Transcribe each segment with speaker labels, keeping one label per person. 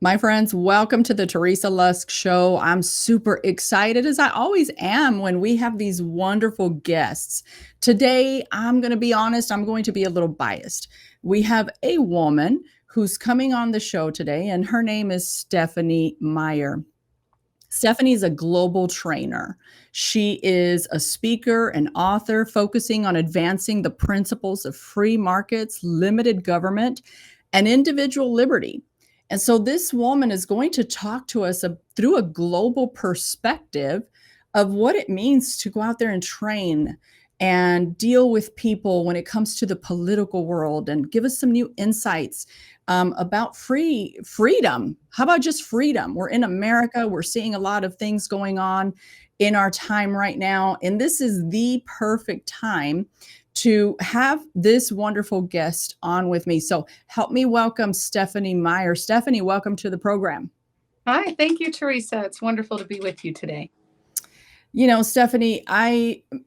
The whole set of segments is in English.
Speaker 1: My friends, welcome to the Teresa Lusk Show. I'm super excited, as I always am, when we have these wonderful guests. Today, I'm going to be honest, I'm going to be a little biased. We have a woman who's coming on the show today, and her name is Stephanie Maier. Stephanie is a global trainer. She is a speaker and author focusing on advancing the principles of free markets, limited government, and individual liberty. And so this woman is going to talk to us through a global perspective of what it means to go out there and train and deal with people when it comes to the political world and give us some new insights about freedom. How about just freedom? We're in America. We're seeing a lot of things going on in our time right now. And this is the perfect time to have this wonderful guest on with me. So help me welcome Stephanie Maier. Stephanie, welcome to the program.
Speaker 2: Hi, thank you, Teresa. It's wonderful to be with you today.
Speaker 1: You know, Stephanie,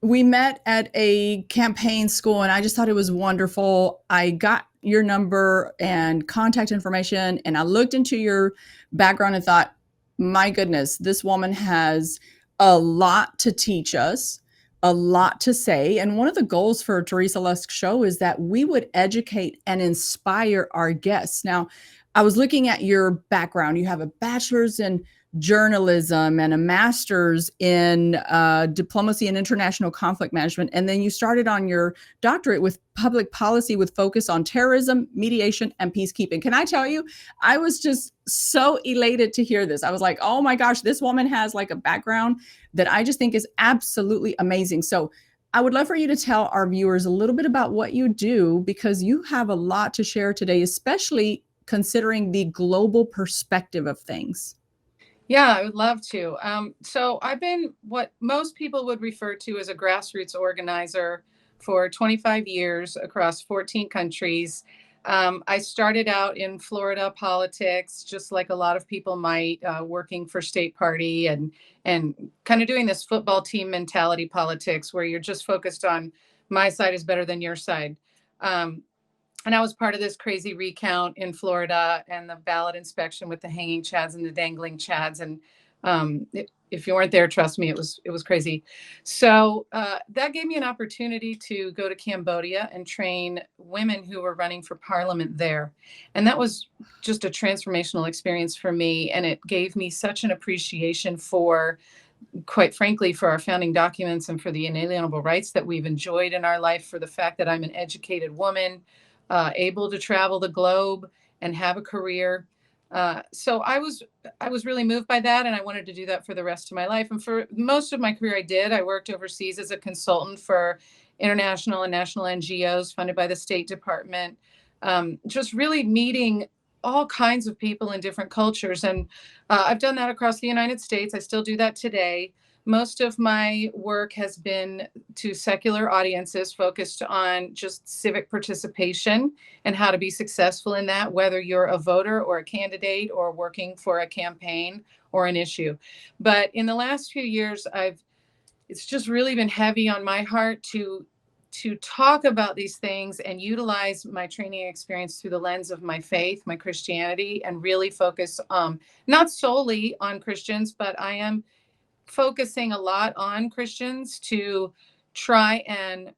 Speaker 1: we met at a campaign school and I just thought it was wonderful. I got your number and contact information and I looked into your background and thought, my goodness, this woman has a lot to teach us, a lot to say. And one of the goals for Teresa Lusk Show is that we would educate and inspire our guests. Now, I was looking at your background. You have a bachelor's in journalism and a master's in diplomacy and international conflict management. And then you started on your doctorate with public policy with focus on terrorism, mediation, and peacekeeping. Can I tell you, I was just so elated to hear this. I was like, oh my gosh, this woman has like a background that I just think is absolutely amazing. So I would love for you to tell our viewers a little bit about what you do, because you have a lot to share today, especially considering the global perspective of things.
Speaker 2: Yeah, I would love to. So I've been what most people would refer to as a grassroots organizer for 25 years across 14 countries. I started out in Florida politics, just like a lot of people might, working for state party and kind of doing this football team mentality politics where you're just focused on my side is better than your side. Um, and I was part of this crazy recount in Florida and the ballot inspection with the hanging chads and the dangling chads. And if you weren't there, trust me, it was crazy. So that gave me an opportunity to go to Cambodia and train women who were running for parliament there. And that was just a transformational experience for me. And it gave me such an appreciation for, quite frankly, for our founding documents and for the inalienable rights that we've enjoyed in our life, for the fact that I'm an educated woman, able to travel the globe and have a career. So I was really moved by that, and I wanted to do that for the rest of my life. And for most of my career, I did. I worked overseas as a consultant for international and national NGOs funded by the State Department, just really meeting all kinds of people in different cultures. And I've done that across the United States. I still do that today. Most of my work has been to secular audiences focused on just civic participation and how to be successful in that, whether you're a voter or a candidate or working for a campaign or an issue. But in the last few years, it's just really been heavy on my heart to talk about these things and utilize my training experience through the lens of my faith, my Christianity, and really focus not solely on Christians, but I am focusing a lot on Christians to try and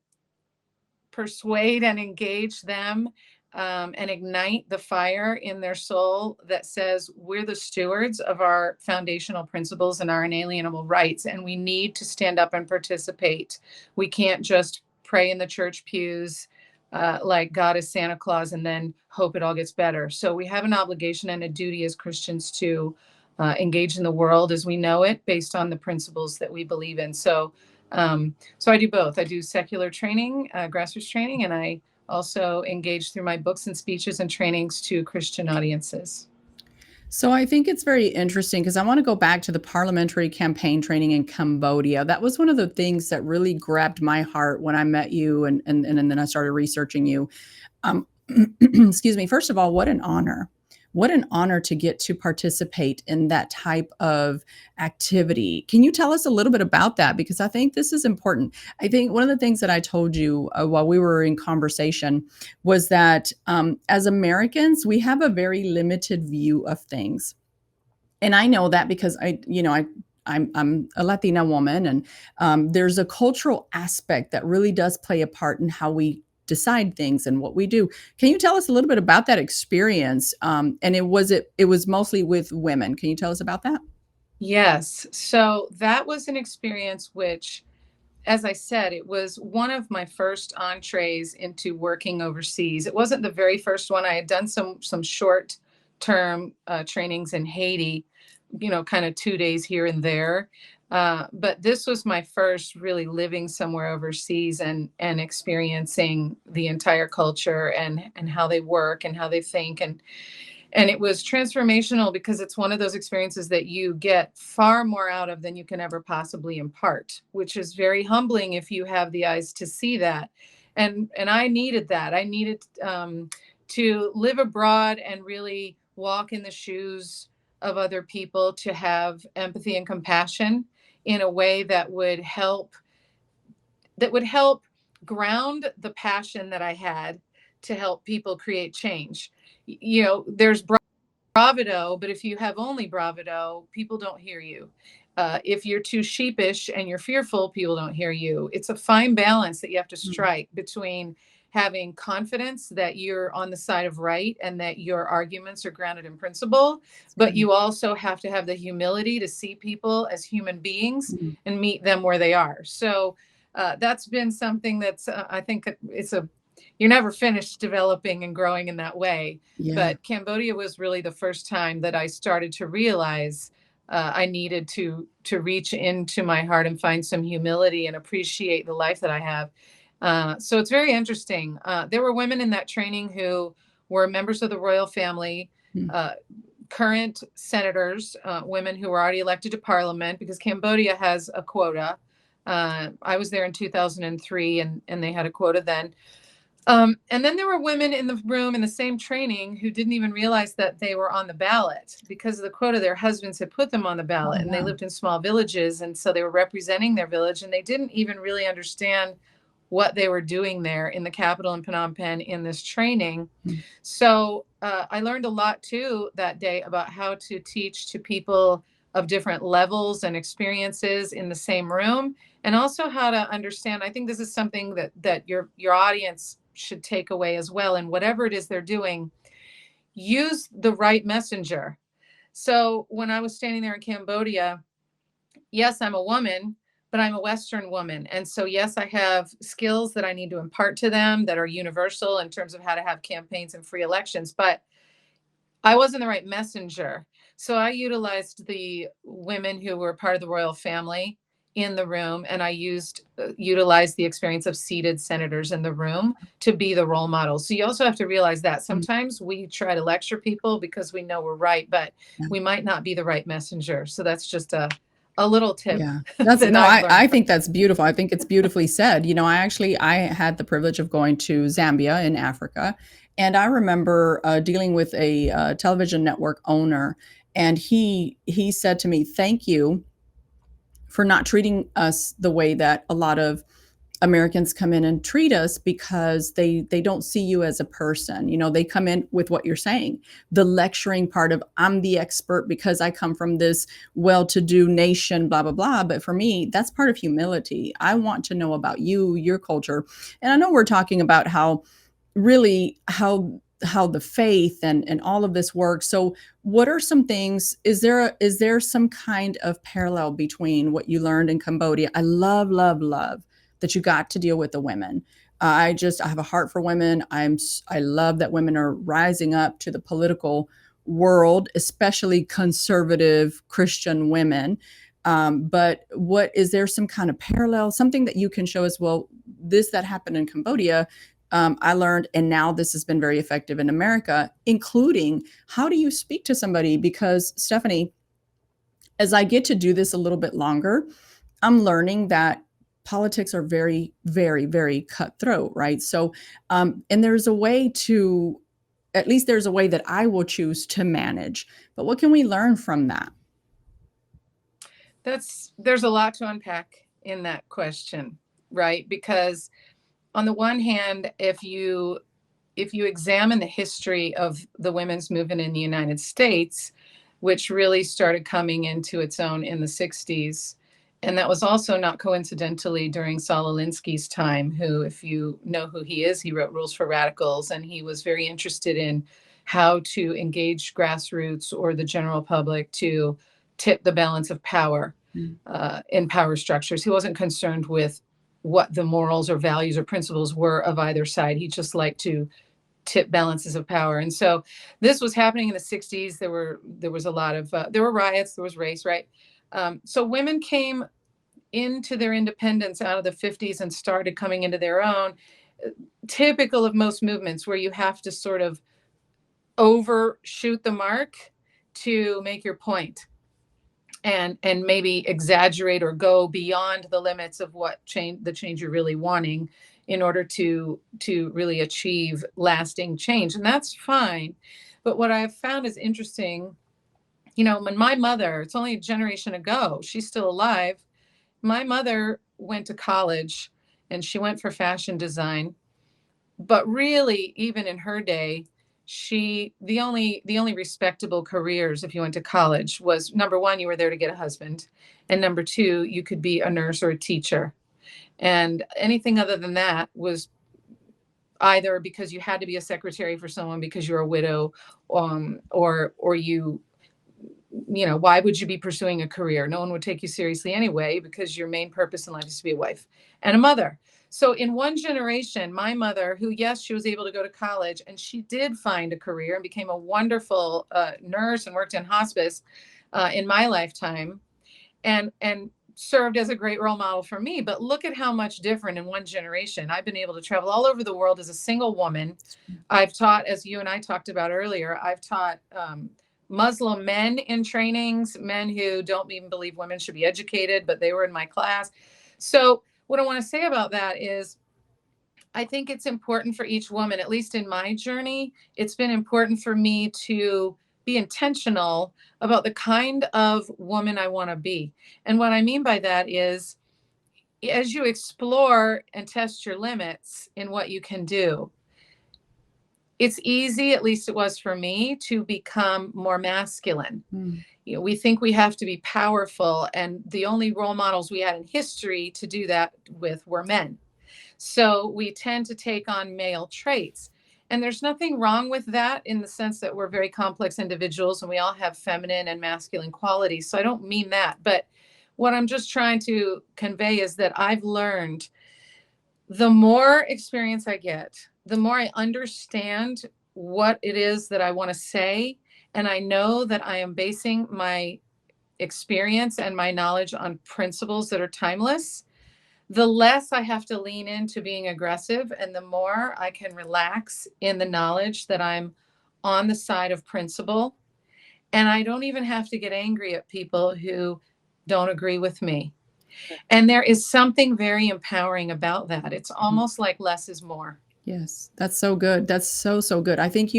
Speaker 2: persuade and engage them, and ignite the fire in their soul that says we're the stewards of our foundational principles and our inalienable rights, and we need to stand up and participate. We can't just pray in the church pews like God is Santa Claus and then hope it all gets better. So we have an obligation and a duty as Christians to engage in the world as we know it based on the principles that we believe in. So I do both. I do secular training, grassroots training, and I also engage through my books and speeches and trainings to Christian audiences.
Speaker 1: So I think it's very interesting because I want to go back to the parliamentary campaign training in Cambodia. That was one of the things that really grabbed my heart when I met you and then I started researching you. Um, excuse me. First of all, what an honor. what an honor to get to participate in that type of activity. Can you tell us a little bit about that? Because I think this is important. I think one of the things that I told you while we were in conversation was that as Americans, we have a very limited view of things. And I know that because I'm a Latina woman, and there's a cultural aspect that really does play a part in how we decide things and what we do. Can you tell us a little bit about that experience? And it was mostly with women. Can you tell us about that?
Speaker 2: Yes. So that was an experience which, as I said, it was one of my first entrees into working overseas. It wasn't the very first one. I had done some short term trainings in Haiti, kind of 2 days here and there. But this was my first really living somewhere overseas and experiencing the entire culture and how they work and how they think, and it was transformational because it's one of those experiences that you get far more out of than you can ever possibly impart, which is very humbling if you have the eyes to see that. And I needed that. I needed to live abroad and really walk in the shoes of other people, to have empathy and compassion in a way that would help ground the passion that I had to help people create change. There's bravado, but if you have only bravado, people don't hear you. If you're too sheepish and you're fearful, people don't hear you. It's a fine balance that you have to
Speaker 1: Mm,
Speaker 2: strike between having confidence that you're on the side of right and that your arguments are grounded in principle,
Speaker 1: that's
Speaker 2: but
Speaker 1: right.
Speaker 2: you also have to have the humility to see people as human beings
Speaker 1: Mm,
Speaker 2: and meet them where they are. So that's been something that's, I think you're never finished developing and growing in that way.
Speaker 1: yeah.
Speaker 2: But Cambodia was really the first time that I started to realize I needed to reach into my heart and find some humility and appreciate the life that I have. So it's very interesting. There were women in that training who were members of the royal family,
Speaker 1: Mm,
Speaker 2: uh, current senators, women who were already elected to parliament, because Cambodia has a quota. I was there in 2003, and they had a quota then. And then there were women in the room in the same training who didn't even realize that they were on the ballot because of the quota. Their husbands had put them on the
Speaker 1: oh,
Speaker 2: ballot, and they
Speaker 1: wow.
Speaker 2: lived in small villages. And so they were representing their village, and they didn't even really understand what they were doing there in the capital in Phnom Penh in this training.
Speaker 1: Mm,
Speaker 2: So I learned a lot too that day about how to teach to people of different levels and experiences in the same room, and also how to understand. I think this is something that your audience should take away as well. And whatever it is they're doing, use the right messenger. So when I was standing there in Cambodia, yes, I'm a woman, but I'm a Western woman. And so, yes, I have skills that I need to impart to them that are universal in terms of how to have campaigns and free elections. But I wasn't the right messenger. So I utilized the women who were part of the royal family in the room, and I utilized the experience of seated senators in the room to be the role model. So you also have to realize that
Speaker 1: mm,
Speaker 2: sometimes we try to lecture people because we know we're right, but
Speaker 1: yeah.
Speaker 2: we might not be the right messenger. So that's just a little tip
Speaker 1: Yeah. That's
Speaker 2: that
Speaker 1: no,
Speaker 2: I've
Speaker 1: I
Speaker 2: learned.
Speaker 1: think that's beautiful. I think it's beautifully said. I had the privilege of going to Zambia in Africa, and I remember dealing with a television network owner, and he said to me, "Thank you for not treating us the way that a lot of Americans come in and treat us, because they don't see you as a person. They come in with what you're saying, the lecturing part of, I'm the expert because I come from this well-to-do nation, blah blah blah. But for me, that's part of humility. I want to know about you, your culture. And I know we're talking about how the faith and all of this works. So what are some things, is there some kind of parallel between what you learned in Cambodia? I love that you got to deal with the women. I have a heart for women. I love that women are rising up to the political world, especially conservative Christian women. But what is there some kind of parallel, something that you can show us? Well, this that happened in Cambodia, I learned, and now this has been very effective in America, including how do you speak to somebody? Because Stephanie, as I get to do this a little bit longer, I'm learning that politics are very, very, very cutthroat, right? So, and there's a way to at least there's a way that I will choose to manage. But what can we learn from that?
Speaker 2: There's a lot to unpack in that question, right? Because on the one hand, if you examine the history of the women's movement in the United States, which really started coming into its own in the 60s, and that was also not coincidentally during Saul Alinsky's time, who, if you know who he is, he wrote Rules for Radicals, and he was very interested in how to engage grassroots or the general public to tip the balance of power
Speaker 1: Mm.
Speaker 2: in power structures. He wasn't concerned with what the morals or values or principles were of either side. He just liked to tip balances of power. And so this was happening in the 60s. There was a lot of there were riots, there was race, right? So women came into their independence out of the 50s and started coming into their own, typical of most movements where you have to sort of overshoot the mark to make your point, and maybe exaggerate or go beyond the limits of what change you're really wanting in order to really achieve lasting change. And that's fine. But what I've found is interesting, when my mother, it's only a generation ago, she's still alive. My mother went to college and she went for fashion design, but really, even in her day, the only respectable careers if you went to college was, number one, you were there to get a husband, and number two, you could be a nurse or a teacher. And anything other than that was either because you had to be a secretary for someone because you're a widow, or why would you be pursuing a career? No one would take you seriously anyway, because your main purpose in life is to be a wife and a mother. So in one generation, my mother, who, yes, she was able to go to college and she did find a career and became a wonderful nurse and worked in hospice in my lifetime, and served as a great role model for me. But look at how much different in one generation. I've been able to travel all over the world as a single woman. I've taught, as you and I talked about earlier, I've taught Muslim men in trainings, men who don't even believe women should be educated, but they were in my class. So what I want to say about that is, I think it's important for each woman, at least in my journey, it's been important for me to be intentional about the kind of woman I want to be. And what I mean by that is, as you explore and test your limits in what you can do, it's easy, at least it was for me, to become more masculine.
Speaker 1: Mm.
Speaker 2: We think we have to be powerful, and the only role models we had in history to do that with were men. So we tend to take on male traits. And there's nothing wrong with that, in the sense that we're very complex individuals and we all have feminine and masculine qualities. So I don't mean that. But what I'm just trying to convey is that I've learned, the more experience I get, the more I understand what it is that I want to say. And I know that I am basing my experience and my knowledge on principles that are timeless, the less I have to lean into being aggressive, and the more I can relax in the knowledge that I'm on the side of principle. And I don't even have to get angry at people who don't agree with me. And there is something very empowering about that. It's almost like less is more.
Speaker 1: Yes, that's so good. That's so, so good. I think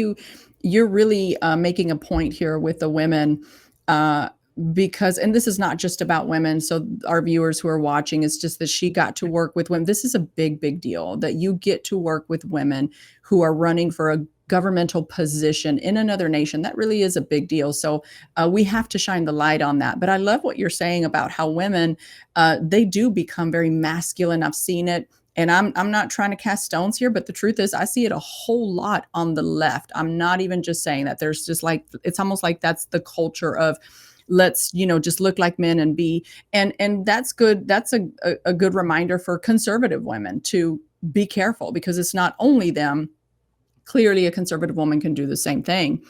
Speaker 1: you're really making a point here with the women, uh, because, and this is not just about women. So our viewers who are watching, it's just that she got to work with women. This is a big, big deal that you get to work with women who are running for a governmental position in another nation. That really is a big deal. So we have to shine the light on that. But I love what you're saying about how women, they do become very masculine. I've seen it, and I'm not trying to cast stones here, but the truth is I see it a whole lot on the left. I'm not even just saying that. There's just like, it's almost like that's the culture of, let's, just look like men and be, and that's good. That's a good reminder for conservative women to be careful, because it's not only them. Clearly a conservative woman can do the same thing.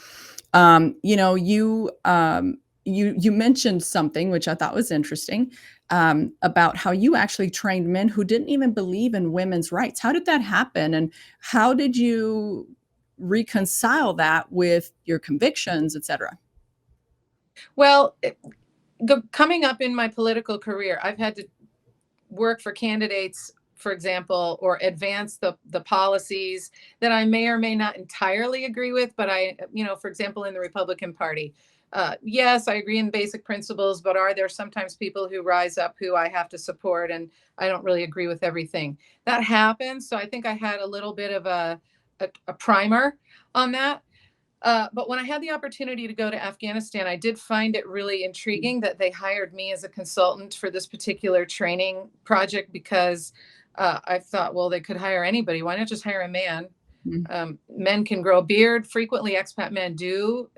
Speaker 1: You mentioned something which I thought was interesting, about how you actually trained men who didn't even believe in women's rights. How did that happen, and how did you reconcile that with your convictions, etc.?
Speaker 2: Well, coming up in my political career, I've had to work for candidates for example, or advance the policies that I may or may not entirely agree with. But for example, in the Republican Party, yes, I agree in basic principles, but are there sometimes people who rise up who I have to support, and I don't really agree with everything that happens. So I think I had a little bit of a primer on that. But when I had the opportunity to go to Afghanistan, I did find it really intriguing that they hired me as a consultant for this particular training project, because I thought, well, they could hire anybody. Why not just hire a man?
Speaker 1: Mhm.
Speaker 2: Men can grow a beard. Frequently, expat men do.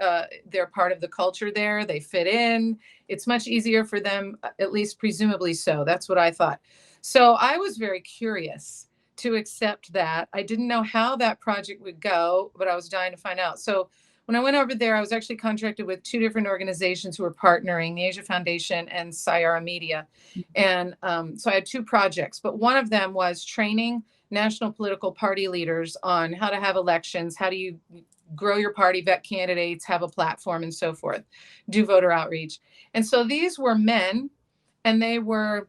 Speaker 2: They're part of the culture there. They fit in. It's much easier for them, at least presumably so. That's what I thought. So I was very curious to accept that. I didn't know how that project would go, but I was dying to find out. So when I went over there, I was actually contracted with two different organizations who were partnering, the Asia Foundation and Sayara Media. And so I had two projects, but one of them was training national political party leaders on how to have elections, how do you grow your party, vet candidates, have a platform, and so forth, do voter outreach. And so these were men, and they were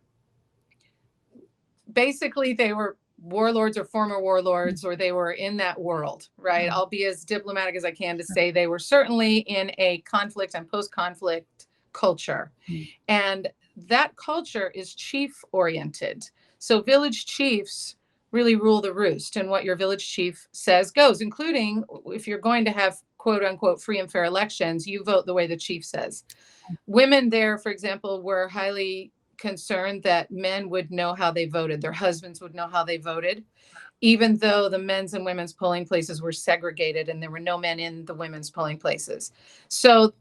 Speaker 2: basically, they were warlords or former warlords, or they were in that world, right? I'll be as diplomatic as I can to say they were certainly in a conflict and post-conflict culture.
Speaker 1: Mhm.
Speaker 2: And that culture is chief oriented. So village chiefs really rule the roost, and what your village chief says goes, including if you're going to have quote unquote free and fair elections, you vote the way the chief says. Women there, for example, were highly concerned that men would know how they voted, their husbands would know how they voted, even though the men's and women's polling places were segregated and there were no men in the women's polling places. So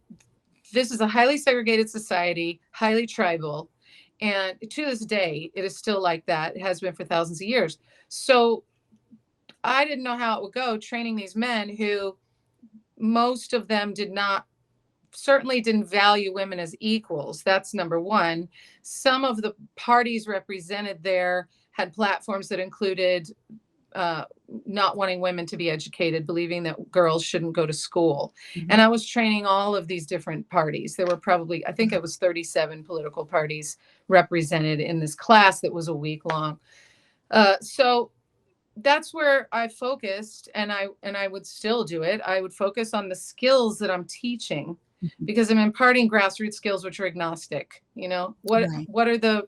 Speaker 2: this is a highly segregated society, highly tribal. And to this day, it is still like that. It has been for thousands of years. So I didn't know how it would go training these men who, most of them certainly didn't value women as equals. That's number one. Some of the parties represented there had platforms that included uh, not wanting women to be educated, believing that girls shouldn't go to school.
Speaker 1: Mhm.
Speaker 2: And I was training all of these different parties. There were probably, I think it was 37 political parties represented in this class that was a week long. So that's where I focused, and I would still do it. I would focus on the skills that I'm teaching,
Speaker 1: Mhm.
Speaker 2: because I'm imparting grassroots skills which are agnostic.
Speaker 1: Right.
Speaker 2: What are the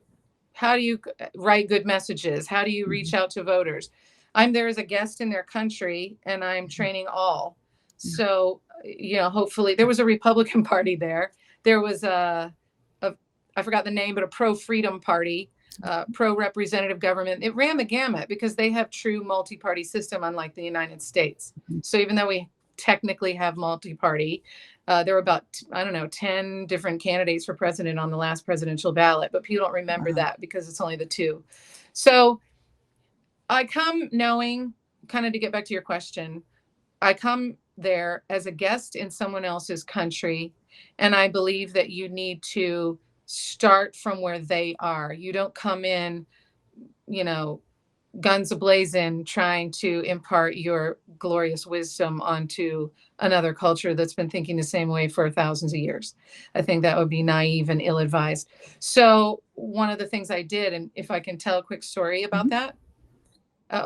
Speaker 2: how do you write good messages? How do you reach
Speaker 1: Mhm.
Speaker 2: out to voters? I'm there as a guest in their country, and I'm
Speaker 1: Mhm.
Speaker 2: training all.
Speaker 1: Yeah.
Speaker 2: So, hopefully there was a Republican Party there. There was a I forgot the name, but a pro freedom party, pro representative government. It ran the gamut because they have true multi-party system, unlike the United States.
Speaker 1: Mhm.
Speaker 2: So even though we technically have multi-party, there were about, I don't know, 10 different candidates for president on the last presidential ballot, but people don't remember
Speaker 1: Wow.
Speaker 2: that because it's only the two. So I come knowing, kind of to get back to your question, I come there as a guest in someone else's country, and I believe that you need to start from where they are. You don't come in, you know, guns ablazing, trying to impart your glorious wisdom onto another culture that's been thinking the same way for thousands of years. I think that would be naive and ill advised. So, one of the things I did, and if I can tell a quick story about
Speaker 1: Mhm.
Speaker 2: that,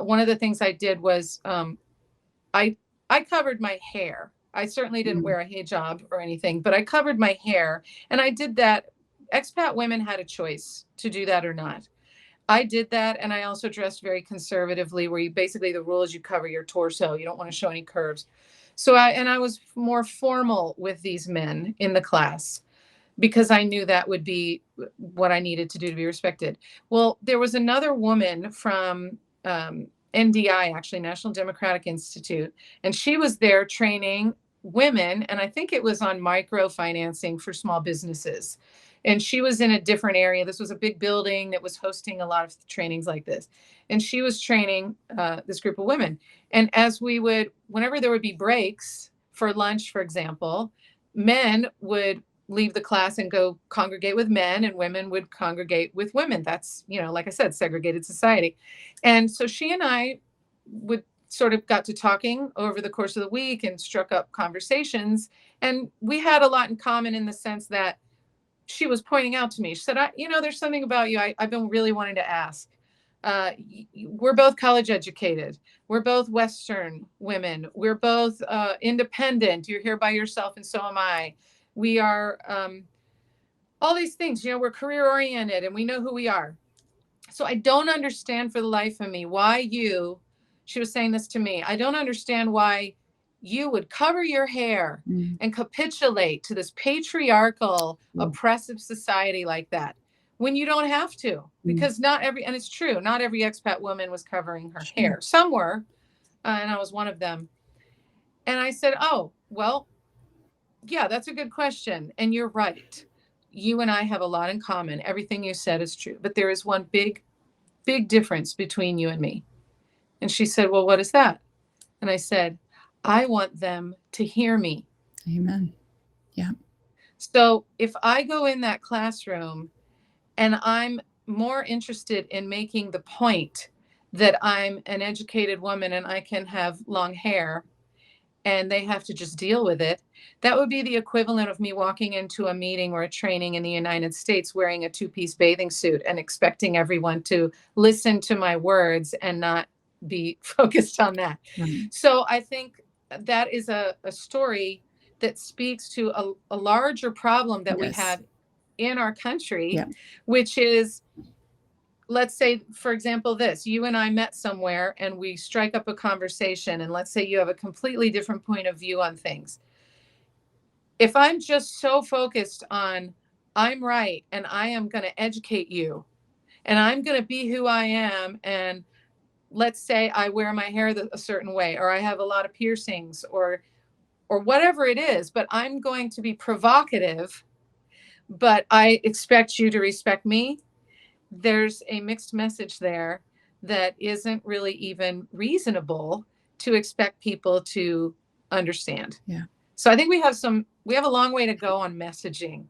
Speaker 2: one of the things I did was I I covered my hair. I certainly didn't
Speaker 1: Mhm.
Speaker 2: wear a hijab or anything, but I covered my hair, and I did that. Expat women had a choice to do that or not. I did that, and I also dressed very conservatively, where you basically, the rule is you cover your torso. You don't want to show any curves. So I was more formal with these men in the class because I knew that would be what I needed to do to be respected. Well, there was another woman from NDI, actually, National Democratic Institute, and she was there training women, and I think it was on microfinancing for small businesses. And she was in a different area. This was a big building that was hosting a lot of trainings like this. And she was training this group of women. And whenever there would be breaks for lunch, for example, men would leave the class and go congregate with men, and women would congregate with women. That's, like I said, segregated society. And so she and I would sort of got to talking over the course of the week and struck up conversations, and we had a lot in common in the sense that she was pointing out to me, she said, there's something about you I've been really wanting to ask. we're both college educated. We're both Western women. We're both independent. You're here by yourself, and so am I. We are all these things. We're career oriented, and we know who we are. So I don't understand for the life of me why she was saying this to me, I don't understand why you would cover your hair
Speaker 1: Mm.
Speaker 2: and capitulate to this patriarchal,
Speaker 1: Mm.
Speaker 2: oppressive society like that when you don't have to.
Speaker 1: Mm.
Speaker 2: Because not every, and it's true, not every expat woman was covering her
Speaker 1: Sure.
Speaker 2: hair. Some were, and I was one of them. And I said, oh, well, yeah, that's a good question. And you're right. You and I have a lot in common. Everything you said is true. But there is one big difference between you and me. And she said, well, what is that? And I said, I want them to hear me.
Speaker 1: Amen. Yeah.
Speaker 2: So if I go in that classroom and I'm more interested in making the point that I'm an educated woman and I can have long hair and they have to just deal with it, that would be the equivalent of me walking into a meeting or a training in the United States wearing a two-piece bathing suit and expecting everyone to listen to my words and not be focused on that.
Speaker 1: Right.
Speaker 2: So I think that is a story that speaks to a larger problem that we
Speaker 1: Yes.
Speaker 2: have in our country,
Speaker 1: Yeah.
Speaker 2: which is, let's say, for example, this, you and I met somewhere and we strike up a conversation, and let's say you have a completely different point of view on things. If I'm just so focused on, I'm right and I am going to educate you and I'm going to be who I am, and let's say I wear my hair a certain way, or I have a lot of piercings, or whatever it is, but I'm going to be provocative, but I expect you to respect me, there's a mixed message there that isn't really even reasonable to expect people to understand.
Speaker 1: Yeah.
Speaker 2: So I think we have a long way to go on messaging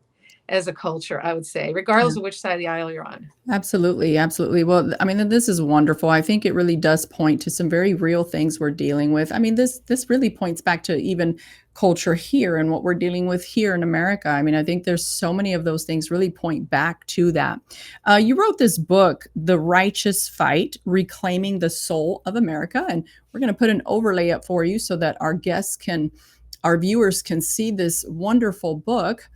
Speaker 2: as a culture, I would say,
Speaker 1: Yeah.
Speaker 2: regardless of which side of the aisle you're on.
Speaker 1: Absolutely, absolutely. Well, I mean, this is wonderful. I think it really does point to some very real things we're dealing with. I mean, this really points back to even culture here and what we're dealing with here in America. I mean, I think there's so many of those things really point back to that. You wrote this book, The Righteous Fight: Reclaiming the Soul of America, and we're going to put an overlay up for you so that our viewers can see this wonderful book.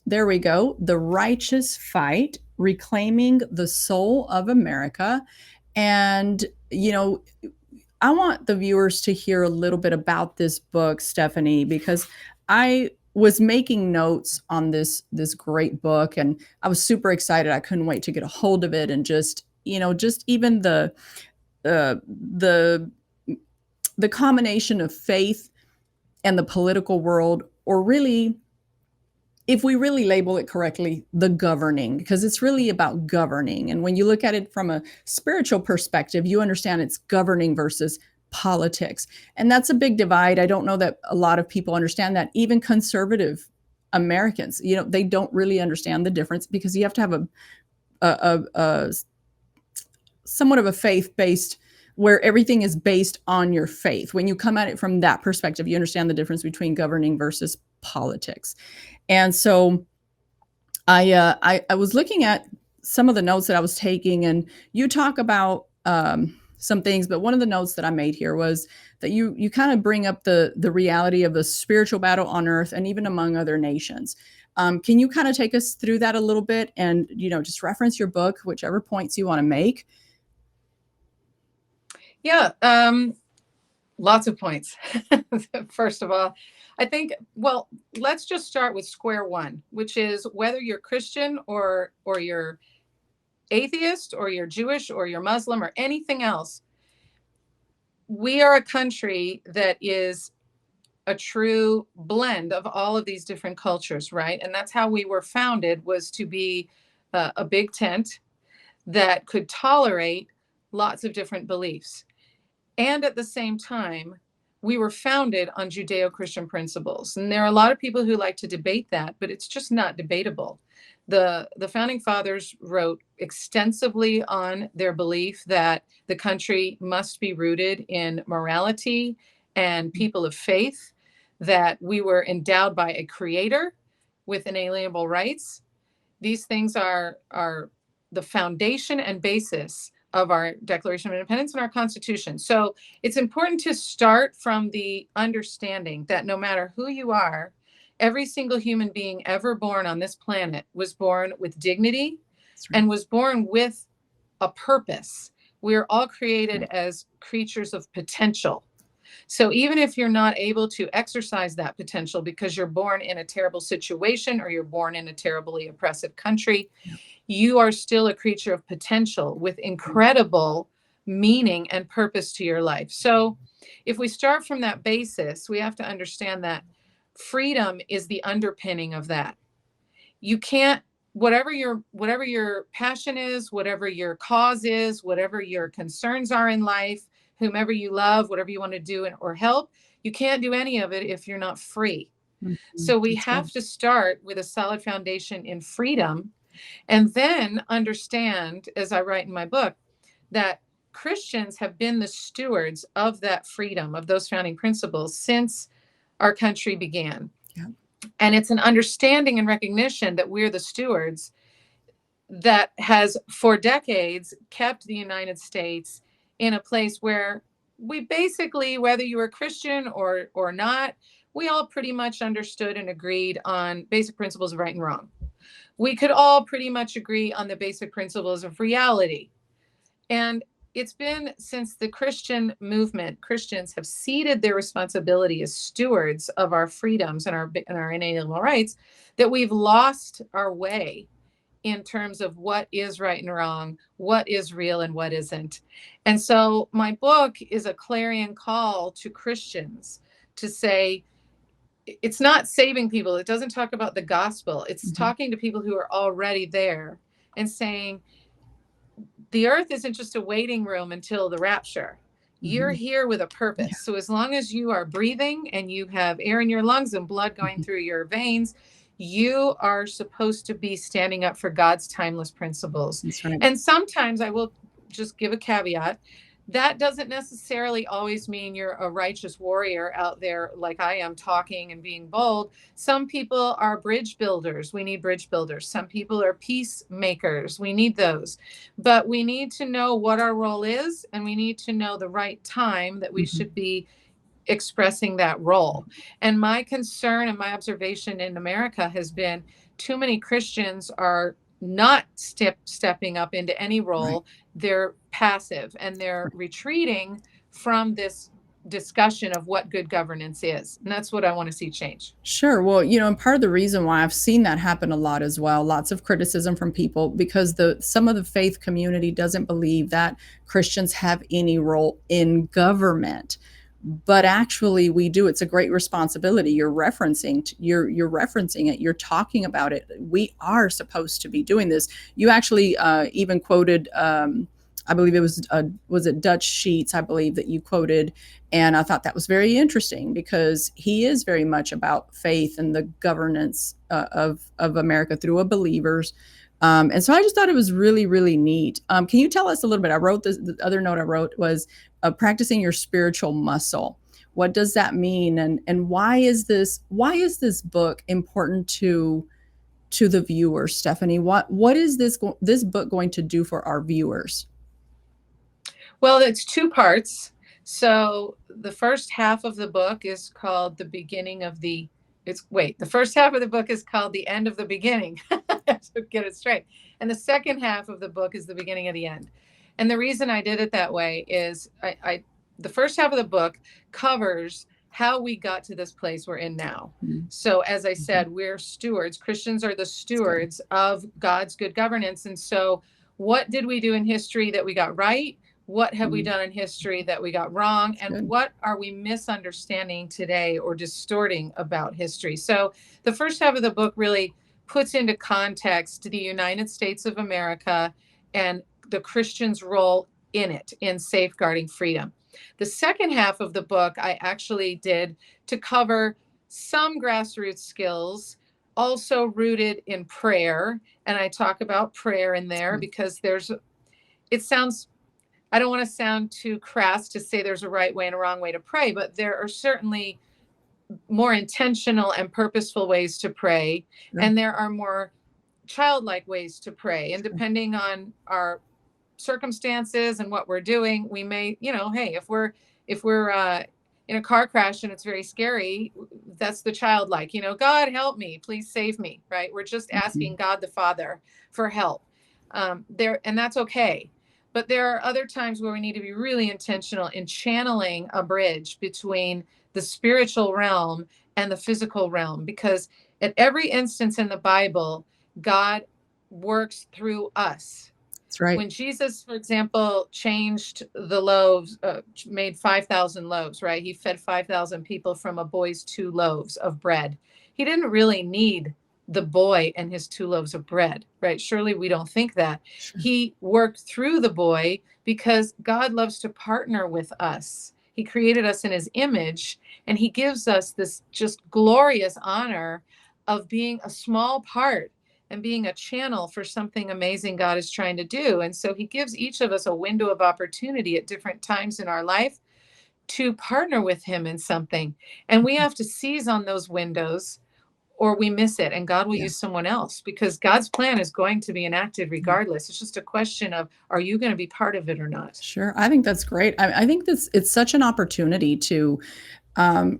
Speaker 1: There we go. The Righteous Fight: Reclaiming the Soul of America. And, I want the viewers to hear a little bit about this book, Stephanie, because I was making notes on this great book, and I was super excited. I couldn't wait to get a hold of it, and just even the the combination of faith and the political world, or really, if we really label it correctly, the governing, because it's really about governing. And when you look at it from a spiritual perspective, you understand it's governing versus politics. And that's a big divide. I don't know that a lot of people understand that. Even conservative Americans, they don't really understand the difference, because you have to have a somewhat of a faith based, where everything is based on your faith. When you come at it from that perspective, you understand the difference between governing versus politics. And so I was looking at some of the notes that I was taking, and you talk about some things, but one of the notes that I made here was that you kind of bring up the reality of the spiritual battle on earth and even among other nations. Can you kind of take us through that a little bit, and just reference your book, whichever points you want to make?
Speaker 2: Yeah, lots of points. First of all, I think, well, let's just start with square one, which is whether you're Christian or you're atheist or you're Jewish or you're Muslim or anything else. We are a country that is a true blend of all of these different cultures, right? And that's how we were founded, was to be a big tent that could tolerate lots of different beliefs. And at the same time, we were founded on Judeo-Christian principles. And there are a lot of people who like to debate that, but it's just not debatable. The founding fathers wrote extensively on their belief that the country must be rooted in morality and people of faith, that we were endowed by a creator with inalienable rights. These things are the foundation and basis of our Declaration of Independence and our Constitution. So it's important to start from the understanding that no matter who you are, every single human being ever born on this planet was born with dignity
Speaker 1: That's right.
Speaker 2: and was born with a purpose. We're all created
Speaker 1: Yeah.
Speaker 2: as creatures of potential. So even if you're not able to exercise that potential because you're born in a terrible situation or you're born in a terribly oppressive country,
Speaker 1: Yeah.
Speaker 2: you are still a creature of potential with incredible meaning and purpose to your life. So if we start from that basis, we have to understand that freedom is the underpinning of that. You can't, whatever your passion is, whatever your cause is, whatever your concerns are in life, whomever you love, whatever you want to do or help, you can't do any of it if you're not free.
Speaker 1: Mhm.
Speaker 2: So we
Speaker 1: That's good.
Speaker 2: have to start with a solid foundation in freedom and then understand, as I write in my book, that Christians have been the stewards of that freedom, of those founding principles since our country began.
Speaker 1: Yeah.
Speaker 2: And it's an understanding and recognition that we're the stewards that has, for decades, kept the United States in a place where we basically, whether you were Christian or not, we all pretty much understood and agreed on basic principles of right and wrong. We could all pretty much agree on the basic principles of reality. And it's been since the Christian movement, Christians have ceded their responsibility as stewards of our freedoms and our inalienable rights, that we've lost our way in terms of what is right and wrong, what is real and what isn't. And so my book is a clarion call to Christians to say, it's not saving people. It doesn't talk about the gospel. It's
Speaker 1: Mhm.
Speaker 2: talking to people who are already there and saying, the earth isn't just a waiting room until the rapture. You're
Speaker 1: Mhm.
Speaker 2: here with a purpose.
Speaker 1: Yeah.
Speaker 2: So as long as you are breathing and you have air in your lungs and blood going
Speaker 1: Mhm.
Speaker 2: through your veins, you are supposed to be standing up for God's timeless principles.
Speaker 1: That's right.
Speaker 2: And sometimes I will just give a caveat. That doesn't necessarily always mean you're a righteous warrior out there like I am, talking and being bold. Some people are bridge builders. We need bridge builders. Some people are peacemakers. We need those. But we need to know what our role is, and we need to know the right time that we
Speaker 1: Mhm.
Speaker 2: should be expressing that role. And my concern and my observation in America has been too many Christians are not stepping up into any
Speaker 1: Right.
Speaker 2: role. They're passive and they're retreating from this discussion of what good governance is. And that's what I want to see change.
Speaker 1: Sure. Well, and part of the reason why I've seen that happen a lot as well, lots of criticism from people because the some of the faith community doesn't believe that Christians have any role in government. But actually we do. It's a great responsibility. You're referencing it. You're talking about it. We are supposed to be doing this. You actually even quoted I believe it was it Dutch Sheets, I believe that you quoted, and I thought that was very interesting because he is very much about faith and the governance of America through a believers. And so I just thought it was really, really neat. Can you tell us a little bit? I wrote this. The other note I wrote was practicing your spiritual muscle. What does that mean, and why is this book important to the viewers, Stephanie? What is this book going to do for our viewers?
Speaker 2: Well, it's two parts. So the first half of the book is called the beginning of the it's wait, the first half of the book is called the end of the beginning. To get it straight. And the second half of the book is the beginning of the end. And the reason I did it that way is I the first half of the book covers how we got to this place we're in now.
Speaker 1: Mm-hmm.
Speaker 2: So as I said, we're stewards. Christians are the
Speaker 1: That's good.
Speaker 2: stewards of God's good governance. And so what did we do in history that we got right? What have we
Speaker 1: Mm,
Speaker 2: done in history that we got wrong?
Speaker 1: that's
Speaker 2: And
Speaker 1: good.
Speaker 2: what are we misunderstanding today or distorting about history? So the first half of the book really puts into context the United States of America and the Christian's role in it, in safeguarding freedom. The second half of the book I actually did to cover some grassroots skills, also rooted in prayer. And I talk about prayer in
Speaker 1: That's
Speaker 2: there
Speaker 1: good.
Speaker 2: because it sounds, I don't want to sound too crass to say there's a right way and a wrong way to pray, but there are certainly more intentional and purposeful ways to pray.
Speaker 1: Sure.
Speaker 2: And there are more childlike ways to pray. And
Speaker 1: Sure.
Speaker 2: depending on our circumstances and what we're doing, we may, hey, if we're in a car crash and it's very scary, that's the childlike, God help me, please save me, right? We're just
Speaker 1: Mhm.
Speaker 2: asking God the Father for help. There, and that's okay. But there are other times where we need to be really intentional in channeling a bridge between the spiritual realm and the physical realm, because at every instance in the Bible, God works through us.
Speaker 1: That's right.
Speaker 2: When Jesus, for example, changed the loaves, made 5,000 loaves, right? He fed 5,000 people from a boy's 2 loaves of bread. He didn't really need the boy and his 2 loaves of bread, right? Surely we don't think that.
Speaker 1: Sure.
Speaker 2: He worked through the boy because God loves to partner with us. He created us in his image, and he gives us this just glorious honor of being a small part and being a channel for something amazing God is trying to do. And so he gives each of us a window of opportunity at different times in our life to partner with him in something. And we
Speaker 1: Mhm.
Speaker 2: have to seize on those windows or we miss it, and God will
Speaker 1: Yeah.
Speaker 2: use someone else, because God's plan is going to be enacted
Speaker 1: Yeah.
Speaker 2: regardless. It's just a question of, are you going to be part of it or not?
Speaker 1: Sure. I think that's great. I think this it's such an opportunity to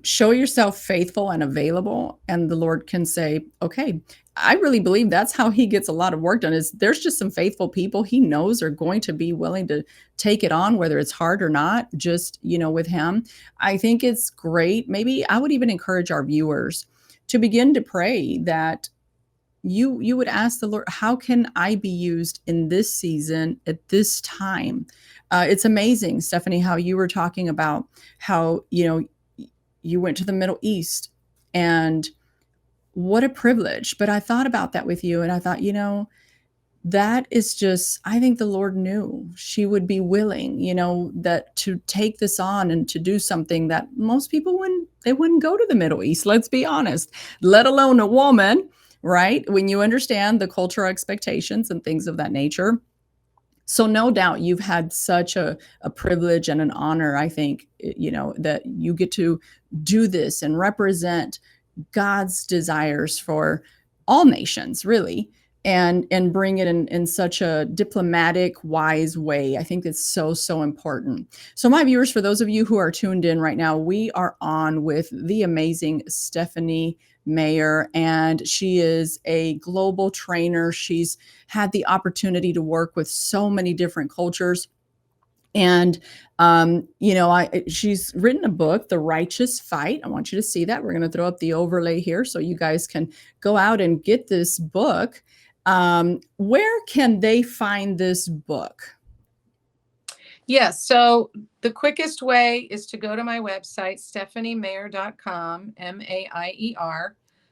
Speaker 1: show yourself faithful and available, and the Lord can say, "Okay." I really believe that's how He gets a lot of work done. Is there's just some faithful people He knows are going to be willing to take it on, whether it's hard or not. Just with Him, I think it's great. Maybe I would even encourage our viewers to begin to pray that you would ask the Lord, how can I be used in this season at this time? It's amazing, Stephanie, how you were talking about how you went to the Middle East, and what a privilege. But I thought about that with you, and I thought, that is just, I think the Lord knew she would be willing, that to take this on and to do something that most people wouldn't go to the Middle East, let's be honest, let alone a woman, right? When you understand the cultural expectations and things of that nature. So no doubt you've had such a privilege and an honor, I think, that you get to do this and represent God's desires for all nations, really, and bring it in such a diplomatic, wise way. I think it's so, so important. So, my viewers, for those of you who are tuned in right now, we are on with the amazing Stephanie Maier, and she is a global trainer. She's had the opportunity to work with so many different cultures. And she's written a book, The Righteous Fight. I want you to see that. We're going to throw up the overlay here so you guys can go out and get this book. Where can they find this book?
Speaker 2: Yes. So the quickest way is to go to my website, stephaniemaier.com, Maier.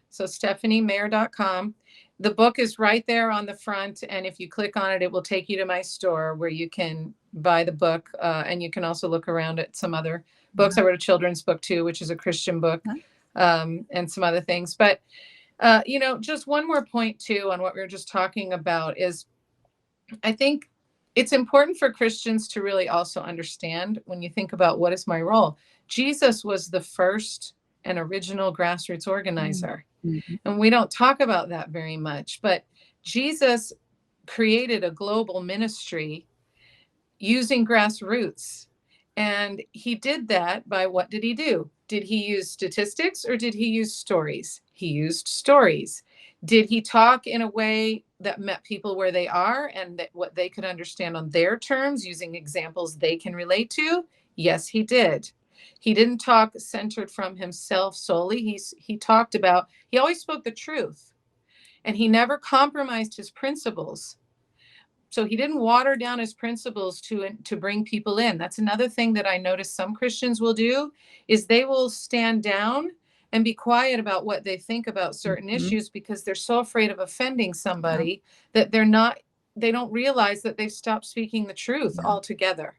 Speaker 2: So stephaniemaier.com. The book is right there on the front. And if you click on it, it will take you to my store where you can buy the book. And you can also look around at some other books. I wrote a children's book too, which is a Christian book, and some other things. But, just one more point too on what we were just talking about is, I think it's important for Christians to really also understand, when you think about what is my role. Jesus was the first and original grassroots organizer.
Speaker 1: Mm-hmm.
Speaker 2: And we don't talk about that very much, but Jesus created a global ministry using grassroots. And he did that by, what did he do? Did he use statistics or did he use stories? He used stories. Did he talk in a way that met people where they are and that what they could understand on their terms, using examples they can relate to? Yes, he did. He didn't talk centered from himself solely. He always spoke the truth, and he never compromised his principles. So he didn't water down his principles to bring people in. That's another thing that I notice some Christians will do, is they will stand down and be quiet about what they think about certain
Speaker 1: Mm-hmm.
Speaker 2: issues because they're so afraid of offending
Speaker 1: Yeah,
Speaker 2: somebody that they don't realize that they've stopped speaking the truth
Speaker 1: yeah.
Speaker 2: altogether.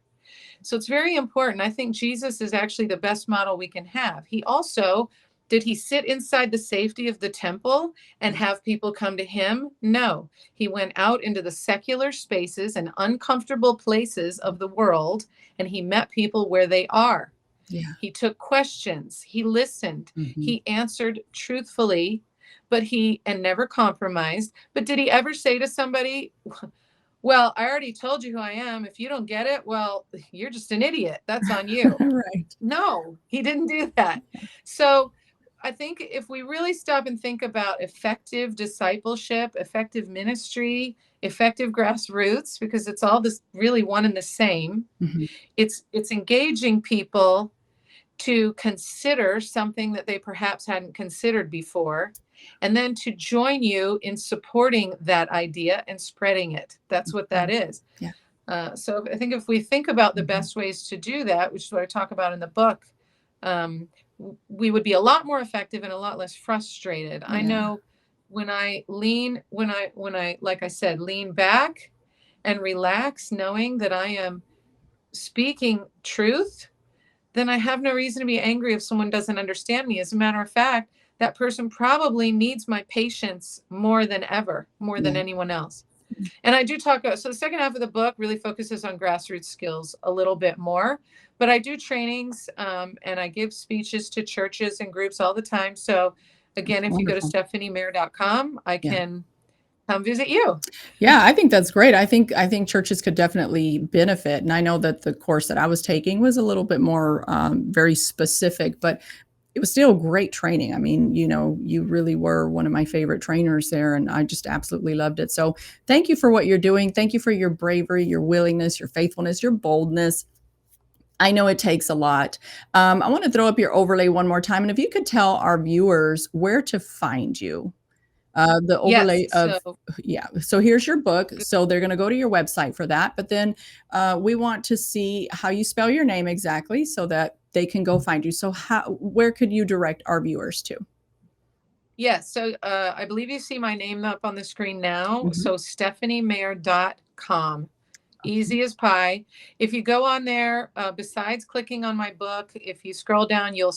Speaker 2: So it's very important. I think Jesus is actually the best model we can have. He also, did he sit inside the safety of the temple and have people come to him? No. He went out into the secular spaces and uncomfortable places of the world, and he met people where they are.
Speaker 1: Yeah.
Speaker 2: He took questions, he listened,
Speaker 1: Mm-hmm.
Speaker 2: he answered truthfully, and never compromised. But did he ever say to somebody, Well, I already told you who I am. If you don't get it, well, you're just an idiot. That's on you.
Speaker 1: Right.
Speaker 2: No, he didn't do that. So I think if we really stop and think about effective discipleship, effective ministry, effective grassroots, because it's all this really one and the same,
Speaker 1: Mhm.
Speaker 2: it's engaging people to consider something that they perhaps hadn't considered before, and then to join you in supporting that idea and spreading it. That's what that
Speaker 1: Right.
Speaker 2: is.
Speaker 1: Yeah.
Speaker 2: So I think if we think about the
Speaker 1: Mhm.
Speaker 2: best ways to do that, which is what I talk about in the book, um, we would be a lot more effective and a lot less frustrated. I
Speaker 1: Yeah.
Speaker 2: know when I like I said, lean back and relax, knowing that I am speaking truth, then I have no reason to be angry if someone doesn't understand me. As a matter of fact, that person probably needs my patience more than ever, more than
Speaker 1: Yeah.
Speaker 2: anyone else. And I do talk about, so the second half of the book really focuses on grassroots skills a little bit more, but I do trainings, and I give speeches to churches and groups all the time. So again,
Speaker 1: That's
Speaker 2: if you go to
Speaker 1: wonderful.
Speaker 2: stephaniemaier.com, I
Speaker 1: Yeah.
Speaker 2: can come visit you.
Speaker 1: Yeah, I think that's great. I think churches could definitely benefit, and I know that the course that I was taking was a little bit more, very specific, but it was still great training. I mean, you really were one of my favorite trainers there, and I just absolutely loved it. So, thank you for what you're doing. Thank you for your bravery, your willingness, your faithfulness, your boldness. I know it takes a lot. I want to throw up your overlay one more time, and if you could tell our viewers where to find you. The
Speaker 2: Yes.
Speaker 1: overlay of
Speaker 2: So
Speaker 1: yeah. So here's your book. So they're going to go to your website for that. But then we want to see how you spell your name exactly so that they can go find you. So where could you direct our viewers to?
Speaker 2: yes. So I believe you see my name up on the screen now.
Speaker 1: Mhm.
Speaker 2: So stephaniemaier.com.
Speaker 1: Okay.
Speaker 2: Easy as pie. If you go on there, besides clicking on my book, if you scroll down, you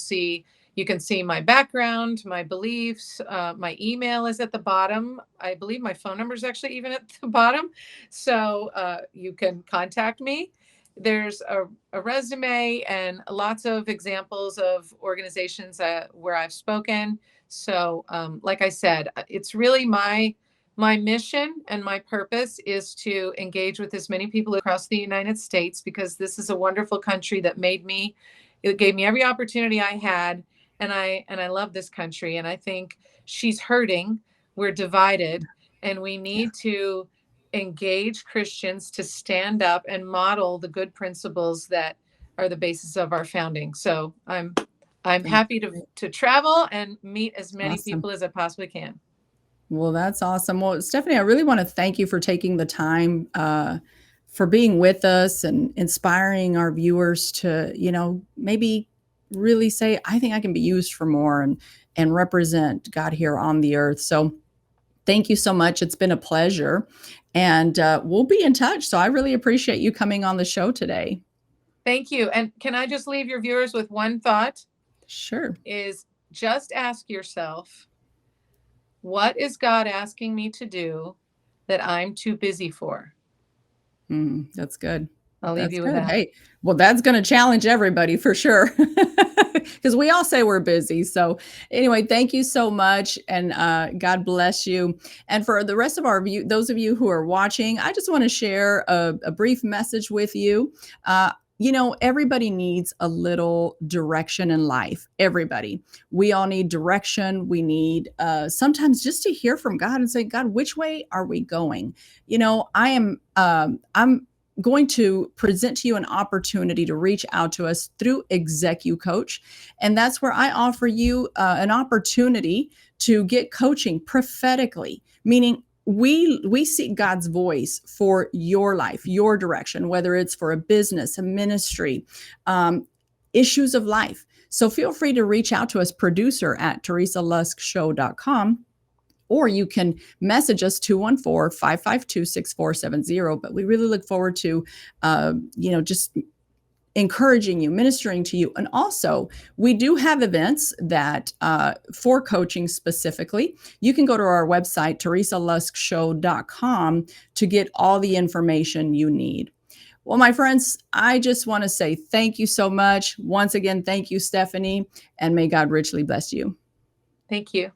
Speaker 2: can see my background, my beliefs. My email is at the bottom. I believe my phone number is actually even at the bottom. So you can contact me. There's a resume and lots of examples of organizations where I've spoken. So, like I said, it's really my mission and my purpose is to engage with as many people across the United States because this is a wonderful country that made me. It gave me every opportunity I had, and I love this country. And I think she's hurting. We're divided, and we
Speaker 1: Yeah.
Speaker 2: need to engage Christians to stand up and model the good principles that are the basis of our founding. So I'm
Speaker 1: That's
Speaker 2: happy to
Speaker 1: great.
Speaker 2: to travel and meet as many
Speaker 1: Awesome.
Speaker 2: people as I possibly can.
Speaker 1: Well, that's awesome. Well, Stephanie, I really want to thank you for taking the time, for being with us and inspiring our viewers to, maybe really say, I think I can be used for more and represent God here on the earth. So thank you so much. It's been a pleasure. And we'll be in touch. So I really appreciate you coming on the show today.
Speaker 2: Thank you. And can I just leave your viewers with one thought?
Speaker 1: Sure.
Speaker 2: Is just ask yourself, what is God asking me to do that I'm too busy for?
Speaker 1: That's good.
Speaker 2: I'll leave
Speaker 1: That's
Speaker 2: you with
Speaker 1: good.
Speaker 2: that.
Speaker 1: Hey, well, that's going to challenge everybody for sure. Because we all say we're busy. So, anyway, thank you so much. And God bless you. And for the rest of those of you who are watching, I just want to share a brief message with you. Everybody needs a little direction in life. Everybody. We all need direction. We need sometimes just to hear from God and say, God, which way are we going? I'm going to present to you an opportunity to reach out to us through ExecuCoach. And that's where I offer you an opportunity to get coaching prophetically, meaning we seek God's voice for your life, your direction, whether it's for a business, a ministry, issues of life. So feel free to reach out to us, producer at teresaluskshow.com, or you can message us 214-552-6470. But we really look forward to just encouraging you, ministering to you. And also, we do have events that for coaching specifically. You can go to our website, teresaluskshow.com, to get all the information you need. Well, my friends, I just want to say thank you so much. Once again, thank you, Stephanie, and may God richly bless you.
Speaker 2: Thank you.